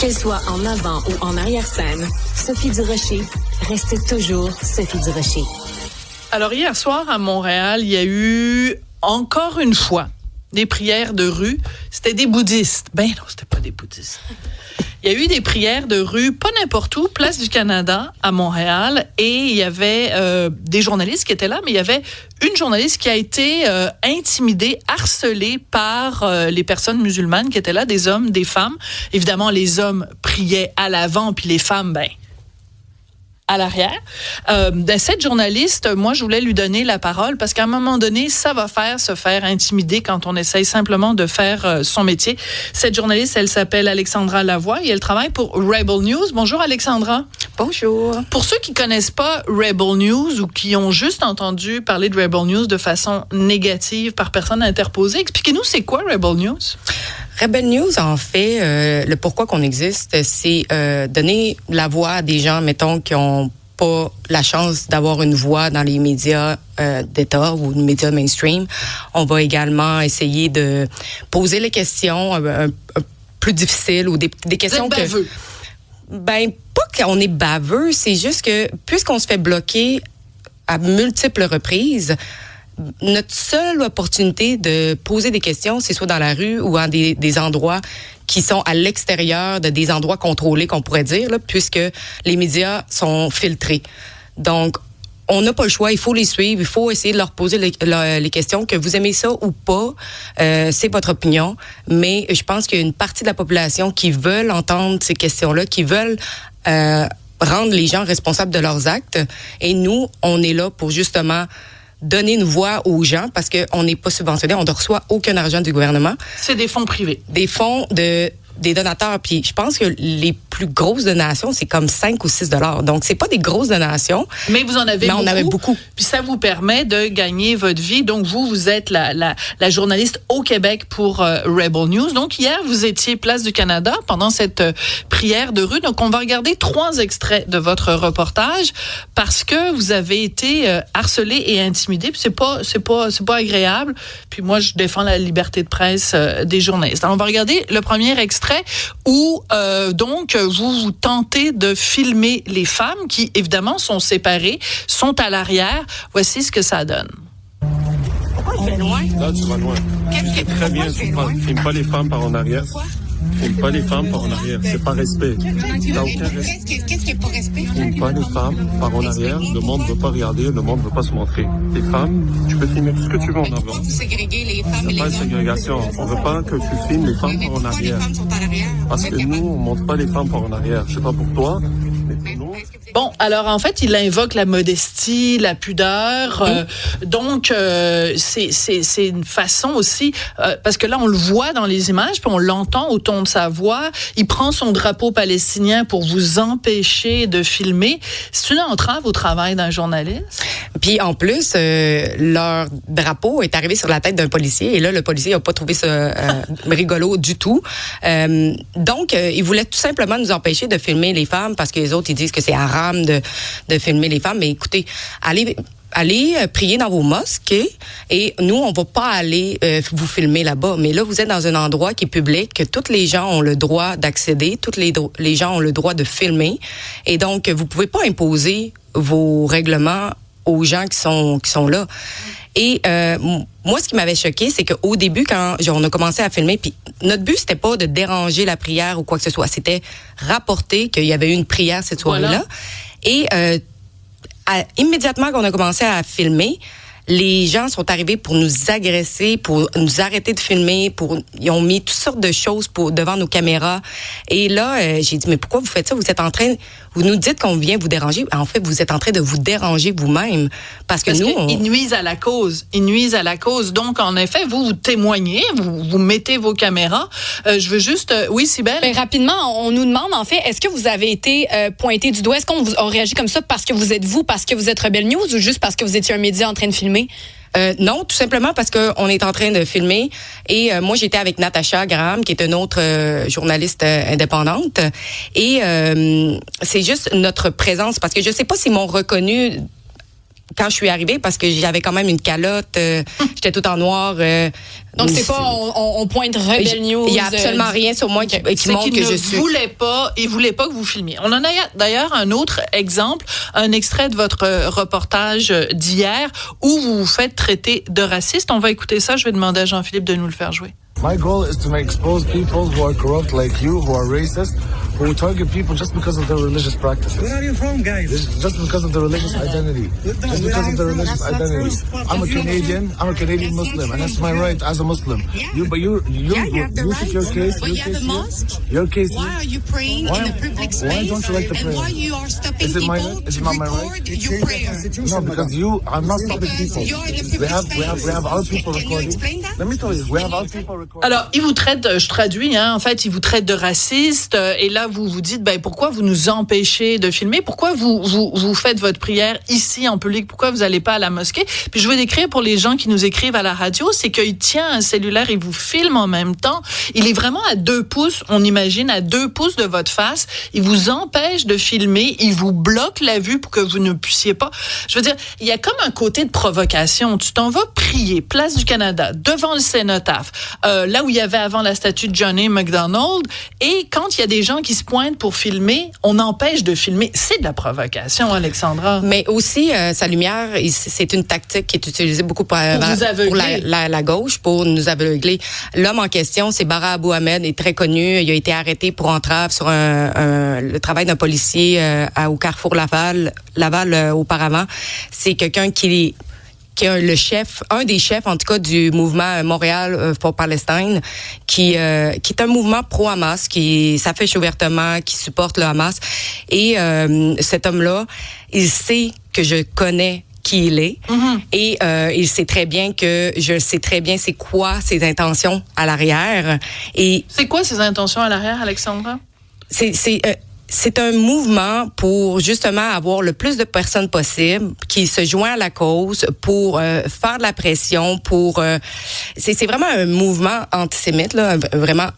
Qu'elle soit en avant ou en arrière-scène, Sophie Durocher reste toujours Sophie Durocher. Alors, hier soir, à Montréal, il y a eu, encore une fois, des prières de rue. C'était des bouddhistes. Ben non, c'était pas des bouddhistes. Il y a eu des prières de rue, pas n'importe où, Place du Canada, à Montréal, et il y avait des journalistes qui étaient là, mais il y avait une journaliste qui a été intimidée, harcelée par les personnes musulmanes qui étaient là, des hommes, des femmes. Évidemment, les hommes priaient à l'avant, puis les femmes, ben, à l'arrière. Cette journaliste, moi, je voulais lui donner la parole parce qu'à un moment donné, ça va se faire intimider quand on essaye simplement de faire son métier. Cette journaliste, elle s'appelle Alexandra Lavoie et elle travaille pour Rebel News. Bonjour, Alexandra. Bonjour. Pour ceux qui connaissent pas Rebel News ou qui ont juste entendu parler de Rebel News de façon négative par personne interposée, expliquez-nous c'est quoi Rebel News? Rebel News, en fait, le pourquoi qu'on existe, c'est donner la voix à des gens, mettons, qui ont pas la chance d'avoir une voix dans les médias d'État ou les médias mainstream. On va également essayer de poser les questions un plus difficiles ou des questions que... baveux. Ben, pas qu'on est baveux, c'est juste que puisqu'on se fait bloquer à multiples reprises, notre seule opportunité de poser des questions, c'est soit dans la rue ou à des endroits qui sont à l'extérieur de des endroits contrôlés, qu'on pourrait dire, là, puisque les médias sont filtrés. Donc, on n'a pas le choix, il faut les suivre, il faut essayer de leur poser les questions, que vous aimez ça ou pas, c'est votre opinion, mais je pense qu'il y a une partie de la population qui veulent entendre ces questions-là, qui veulent rendre les gens responsables de leurs actes, et nous, on est là pour justement donner une voix aux gens parce qu'on n'est pas subventionné, on ne reçoit aucun argent du gouvernement. C'est des fonds privés. Des fonds des donateurs. Puis je pense que les plus grosses donations, c'est comme 5 ou 6 $. Donc, c'est pas des grosses donations. Mais vous en avez beaucoup. On avait beaucoup. Puis ça vous permet de gagner votre vie. Donc, vous êtes la journaliste au Québec pour Rebel News. Donc, hier, vous étiez Place du Canada pendant cette prière de rue. Donc, on va regarder 3 extraits de votre reportage parce que vous avez été harcelé et intimidé. Puis c'est pas agréable. Puis moi, je défends la liberté de presse des journalistes. Alors, on va regarder le premier extrait où donc vous tentez de filmer les femmes qui évidemment sont séparées, sont à l'arrière. Voici ce que ça donne. Pourquoi je vais loin? Là, tu vas loin. Qu'est-ce que très bien, tu filmes pas les femmes par en arrière. Filme pas les femmes par en arrière, c'est pas respect. T'as aucun respect. Qu'est-ce qui est pas respect? Filme pas les femmes par en arrière, le monde veut pas regarder, le monde veut pas se montrer. Les femmes, tu peux filmer tout ce que tu veux en avant. Pourquoi vous ségrégez les femmes et les C'est pas hommes? une ségrégation, on veut pas que tu filmes les femmes par en arrière. Les femmes sont à l'arrière? Parce que nous, on montre pas les femmes par en arrière. Je sais pas pour toi, mais pour nous... Bon, alors en fait, il invoque la modestie, la pudeur. Donc, c'est une façon aussi, parce que là, on le voit dans les images, puis on l'entend au ton de sa voix. Il prend son drapeau palestinien pour vous empêcher de filmer. C'est une entrave au travail d'un journaliste. Puis en plus, leur drapeau est arrivé sur la tête d'un policier, et là, le policier n'a pas trouvé ça rigolo du tout. Donc, il voulait tout simplement nous empêcher de filmer les femmes parce que les autres, ils disent que c'est haram de filmer les femmes. Mais écoutez, allez prier dans vos mosquées et nous, on va pas aller vous filmer là-bas. Mais là, vous êtes dans un endroit qui est public, que tous les gens ont le droit d'accéder, tous les gens ont le droit de filmer. Et donc, vous pouvez pas imposer vos règlements aux gens qui sont là. Et moi, ce qui m'avait choqué, c'est qu'au début, quand on a commencé à filmer, puis notre but, c'était pas de déranger la prière ou quoi que ce soit. C'était rapporter qu'il y avait eu une prière cette soirée-là. Voilà. Et immédiatement qu'on a commencé à filmer, les gens sont arrivés pour nous agresser, pour nous arrêter de filmer, ils ont mis toutes sortes de choses devant nos caméras. Et là, j'ai dit, mais pourquoi vous faites ça? Vous nous dites qu'on vient vous déranger. En fait, vous êtes en train de vous déranger vous-même. Parce que ils nuisent à la cause. Ils nuisent à la cause. Donc, en effet, vous témoignez, vous mettez vos caméras. Je veux juste... oui, Cybèle? Ben, rapidement, on nous demande, en fait, est-ce que vous avez été pointé du doigt? Est-ce qu'on a réagi comme ça parce que vous êtes parce que vous êtes Rebel News ou juste parce que vous étiez un média en train de filmer? Non, tout simplement parce qu'on est en train de filmer. Et moi, j'étais avec Natacha Graham, qui est une autre journaliste indépendante. Et c'est juste notre présence, parce que je sais pas s'ils m'ont reconnu quand je suis arrivée, parce que j'avais quand même une calotte, j'étais tout en noir. Donc, c'est pas, on pointe Rebel News. Il n'y a absolument rien sur moi qui montre que je suis. Il voulait pas que vous filmiez. On en a d'ailleurs un autre exemple, un extrait de votre reportage d'hier où vous vous faites traiter de raciste. On va écouter ça. Je vais demander à Jean-Philippe de nous le faire jouer. My goal is to expose people who are corrupt like you, who are racist, who target people just because of their religious practices. Where are you from, guys? Just because of their religious identity. Just because of their religious identity. I'm a Canadian Muslim, and that's my right as a Muslim. You took your case. But you have a mosque. Your case. Why are you praying in a public space? Why don't you like to pray? And why you are stopping Is it my people right? Is to it not my record right? your prayer? No, because I'm not stopping people. You're in a public We have our people Can you recording. explain that? Let me tell you, we have our people recording. Alors, il vous traite, je traduis, en fait, il vous traite de raciste, et là, vous vous dites, pourquoi vous nous empêchez de filmer? Pourquoi vous faites votre prière ici, en public? Pourquoi vous n'allez pas à la mosquée? Puis je veux décrire pour les gens qui nous écrivent à la radio, c'est qu'il tient un cellulaire, il vous filme en même temps. Il est vraiment à 2 pouces, on imagine, à 2 pouces de votre face. Il vous empêche de filmer, il vous bloque la vue pour que vous ne puissiez pas. Je veux dire, il y a comme un côté de provocation. Tu t'en vas prier, Place du Canada, devant le cénotaphe, là où il y avait avant la statue de Johnny McDonald, et quand il y a des gens qui se pointent pour filmer, on empêche de filmer. C'est de la provocation, Alexandra. Mais aussi, sa lumière, c'est une tactique qui est utilisée beaucoup pour la gauche, pour nous aveugler. L'homme en question, c'est Bara Abou Ahmed, est très connu. Il a été arrêté pour entrave sur le travail d'un policier au Carrefour Laval auparavant. C'est quelqu'un qui est le chef, un des chefs en tout cas du mouvement Montréal for Palestine, qui est un mouvement pro-Hamas, qui s'affiche ouvertement, qui supporte le Hamas. Et cet homme-là, il sait que je connais qui il est, et il sait très bien que je sais très bien c'est quoi ses intentions à l'arrière. Et c'est quoi ses intentions à l'arrière, Alexandra? C'est un mouvement pour justement avoir le plus de personnes possible qui se joignent à la cause pour faire de la pression, c'est vraiment un mouvement antisémite là, vraiment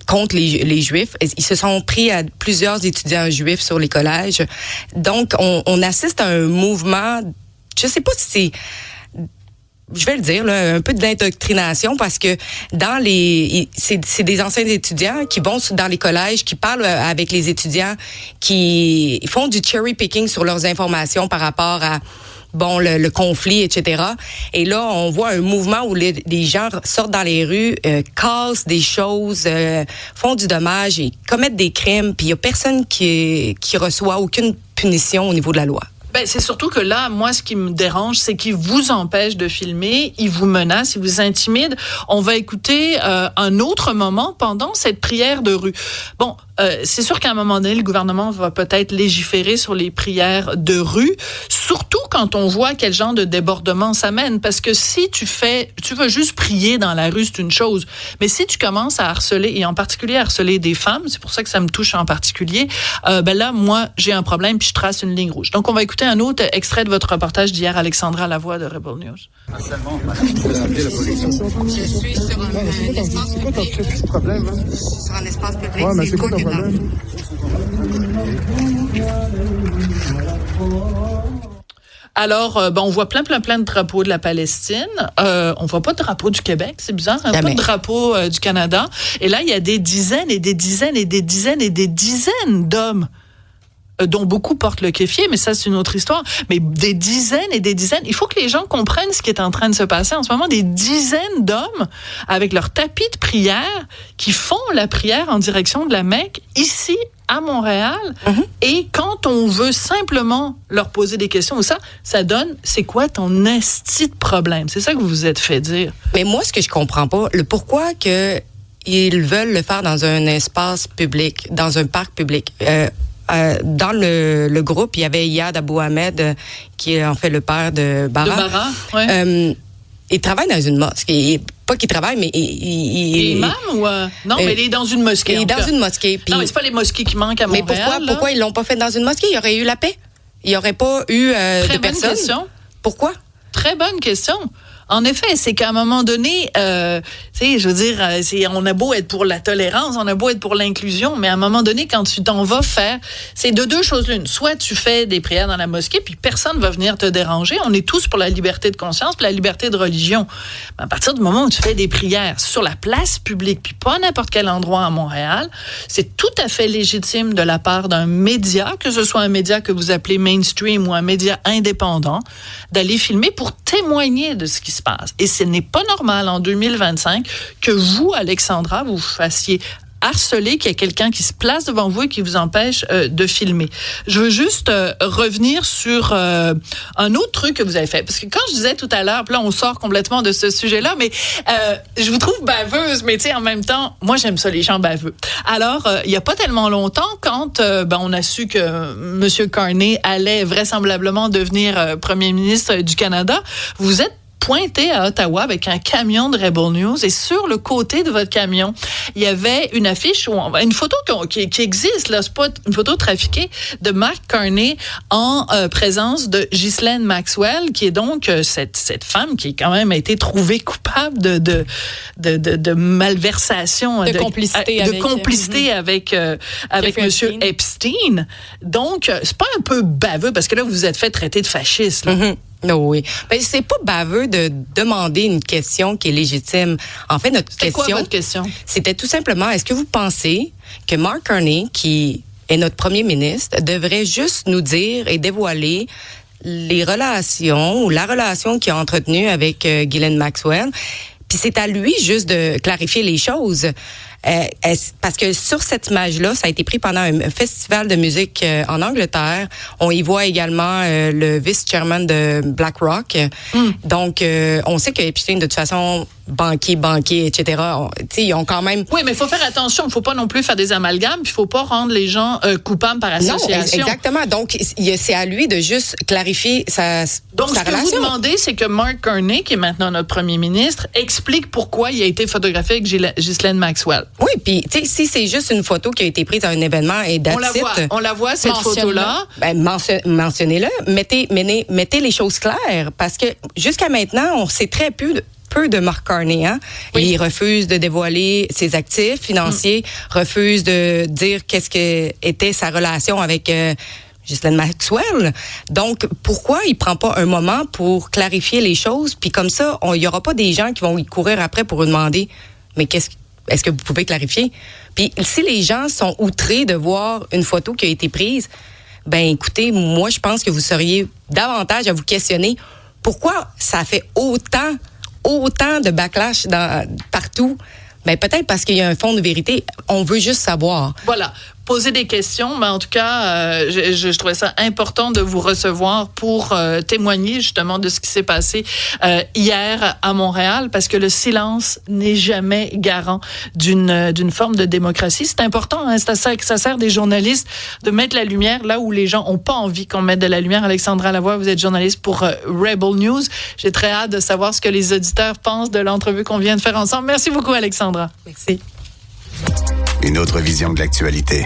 contre les Juifs. Ils se sont pris à plusieurs étudiants juifs sur les collèges. Donc on assiste à un mouvement, je sais pas si c'est, je vais le dire, là, un peu d'indoctrination, parce que c'est des anciens étudiants qui vont dans les collèges, qui parlent avec les étudiants, qui font du cherry picking sur leurs informations par rapport à le conflit, etc. Et là, on voit un mouvement où les gens sortent dans les rues, cassent des choses, font du dommage et commettent des crimes, puis il y a personne qui reçoit aucune punition au niveau de la loi. C'est surtout que là, moi, ce qui me dérange, c'est qu'ils vous empêchent de filmer, ils vous menacent, ils vous intimident. On va écouter un autre moment pendant cette prière de rue. Bon, c'est sûr qu'à un moment donné, le gouvernement va peut-être légiférer sur les prières de rue, surtout quand on voit quel genre de débordement ça mène. Parce que si tu veux juste prier dans la rue, c'est une chose. Mais si tu commences à harceler, et en particulier à harceler des femmes, c'est pour ça que ça me touche en particulier, là, moi, j'ai un problème, puis je trace une ligne rouge. Donc, on va écouter un autre extrait de votre reportage d'hier, Alexandra Lavoie de Rebel News. Je suis sur un espace public. C'est quoi ton problème? Sur un espace public. Ouais, mais c'est quoi ton problème? Alors, on voit plein de drapeaux de la Palestine. On voit pas de drapeau du Québec, c'est bizarre. Pas de drapeau du Canada. Et là, il y a des dizaines et des dizaines et des dizaines et des dizaines d'hommes, dont beaucoup portent le kéfier, mais ça, c'est une autre histoire. Mais des dizaines et des dizaines. Il faut que les gens comprennent ce qui est en train de se passer en ce moment. Des dizaines d'hommes avec leur tapis de prière qui font la prière en direction de la Mecque, ici, à Montréal. Et quand on veut simplement leur poser des questions, ça donne, c'est quoi ton esti de problème? C'est ça que vous vous êtes fait dire. Mais moi, ce que je comprends pas, le pourquoi que ils veulent le faire dans un espace public, dans un parc public. Dans le groupe, il y avait Iyad Abou Ahmed, qui est en fait le père de Bara. De Bara, oui. Il travaille dans une mosquée. Pas qu'il travaille, mais il est imam ou non, mais il est dans une mosquée. Il est dans une mosquée. Non, mais c'est pas les mosquées qui manquent à Montréal. Mais pourquoi ils l'ont pas fait dans une mosquée? Il y aurait eu la paix. Il y aurait pas eu de personnes. Très bonne question. Pourquoi? Très bonne question. En effet, c'est qu'à un moment donné, tu sais, je veux dire, on a beau être pour la tolérance, on a beau être pour l'inclusion, mais à un moment donné, quand tu t'en vas faire, c'est de deux choses l'une. Soit tu fais des prières dans la mosquée, puis personne va venir te déranger. On est tous pour la liberté de conscience, puis la liberté de religion. Mais à partir du moment où tu fais des prières sur la place publique, puis pas n'importe quel endroit à Montréal, c'est tout à fait légitime de la part d'un média, que ce soit un média que vous appelez mainstream ou un média indépendant, d'aller filmer pour témoigner de ce qui se passe. Et ce n'est pas normal en 2025 que vous, Alexandra, vous fassiez harceler qu'il y a quelqu'un qui se place devant vous et qui vous empêche de filmer. Je veux juste revenir sur un autre truc que vous avez fait. Parce que quand je disais tout à l'heure, puis là, on sort complètement de ce sujet-là, mais je vous trouve baveuse, mais tu sais, en même temps, moi, j'aime ça, les gens baveux. Alors, il n'y a pas tellement longtemps, quand on a su que M. Carney allait vraisemblablement devenir premier ministre du Canada, vous êtes pointé à Ottawa avec un camion de Rebel News et sur le côté de votre camion, il y avait une affiche, une photo qui existe, là, c'est pas une photo trafiquée, de Mark Carney en présence de Ghislaine Maxwell, qui est donc cette femme qui quand même a été trouvée coupable de malversation, de complicité avec Monsieur Epstein. Donc, c'est pas un peu baveux parce que là, vous vous êtes fait traiter de fasciste, là. Mm-hmm. Oui. Ben, c'est pas baveux de demander une question qui est légitime. En fait, C'est quoi votre question? C'était tout simplement, est-ce que vous pensez que Mark Carney, qui est notre premier ministre, devrait juste nous dire et dévoiler les relations ou la relation qu'il a entretenue avec Ghislaine Maxwell? Puis c'est à lui juste de clarifier les choses. Parce que sur cette image-là, ça a été pris pendant un festival de musique en Angleterre. On y voit également le vice-chairman de BlackRock. Donc, on sait que Epstein, de toute façon, banquier, etc., ils ont quand même... Oui, mais il faut faire attention. Il ne faut pas non plus faire des amalgames, puis il ne faut pas rendre les gens coupables par association. Non, exactement. Donc, c'est à lui de juste clarifier sa relation. Donc, ce que vous demandez, c'est que Mark Carney, qui est maintenant notre premier ministre, explique pourquoi il a été photographié avec Ghislaine Maxwell. Oui, puis tu sais, si c'est juste une photo qui a été prise à un événement et on la voit cette photo-là. Ben, mentionnez-le, mettez les choses claires, parce que jusqu'à maintenant, on sait très peu de Mark Carney, hein? Oui. Il refuse de dévoiler ses actifs financiers, refuse de dire qu'est-ce que était sa relation avec Ghislaine Maxwell. Donc, pourquoi il prend pas un moment pour clarifier les choses, puis comme ça, il y aura pas des gens qui vont y courir après pour lui demander, mais est-ce que vous pouvez clarifier? Puis si les gens sont outrés de voir une photo qui a été prise, ben écoutez, moi je pense que vous seriez davantage à vous questionner pourquoi ça fait autant de backlash partout. Ben peut-être parce qu'il y a un fond de vérité. On veut juste savoir. Voilà. Poser des questions, mais en tout cas, je trouvais ça important de vous recevoir pour témoigner justement de ce qui s'est passé hier à Montréal, parce que le silence n'est jamais garant d'une forme de démocratie. C'est important, hein, ça sert des journalistes de mettre la lumière là où les gens n'ont pas envie qu'on mette de la lumière. Alexandra Lavoie, vous êtes journaliste pour Rebel News. J'ai très hâte de savoir ce que les auditeurs pensent de l'entrevue qu'on vient de faire ensemble. Merci beaucoup, Alexandra. Merci. Une autre vision de l'actualité.